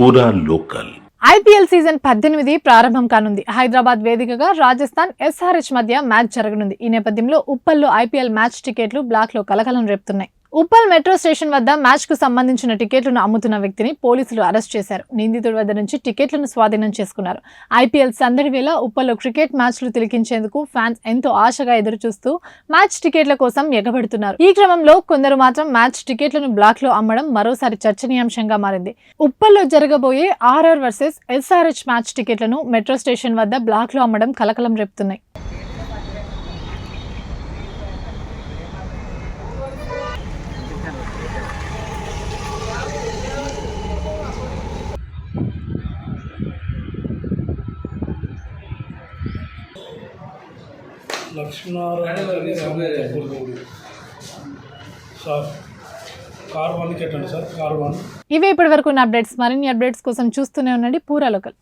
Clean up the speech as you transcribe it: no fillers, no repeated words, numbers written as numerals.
పూరా local. IPL season 18 ప్రారంభం కానుంది. హైదరాబాద్ వేదికగా రాజస్థాన్ ఎస్ఆర్హెచ్ మధ్య మ్యాచ్ జరగనుంది. ఈ నేపథ్యంలో ఉప్పల్లో ఐపీఎల్ మ్యాచ్ టికెట్లు బ్లాక్ లో కలకలం రేపుతున్నాయి. ఉప్పల్ మెట్రో స్టేషన్ వద్ద మ్యాచ్ కు సంబంధించిన టికెట్లను అమ్ముతున్న వ్యక్తిని పోలీసులు అరెస్ట్ చేశారు. నిందితుడి వద్ద నుంచి టికెట్లను స్వాధీనం చేసుకున్నారు. ఐపీఎల్ సందడి వేళ ఉప్పల్లో క్రికెట్ మ్యాచ్లు తిలకించేందుకు ఫ్యాన్స్ ఎంతో ఆశగా ఎదురుచూస్తూ మ్యాచ్ టికెట్ల కోసం ఎగబడుతున్నారు. ఈ క్రమంలో కొందరు మాత్రం మ్యాచ్ టికెట్లను బ్లాక్ లో అమ్మడం మరోసారి చర్చనీయాంశంగా మారింది. ఉప్పల్లో జరగబోయే ఆర్ఆర్ వర్సెస్ ఎస్ఆర్హెచ్ మ్యాచ్ టికెట్లను మెట్రో స్టేషన్ వద్ద బ్లాక్ లో అమ్మడం కలకలం రేపుతున్నాయి. లక్ష్మీనారాయణ సార్ కార్ 1 కెట్టండి సార్ కార్ 1. ఇవే ఇప్పటి వరకు ఉన్న అప్డేట్స్. మరిన్ని అప్డేట్స్ కోసం చూస్తూనే ఉండండి పూరా లోకల్.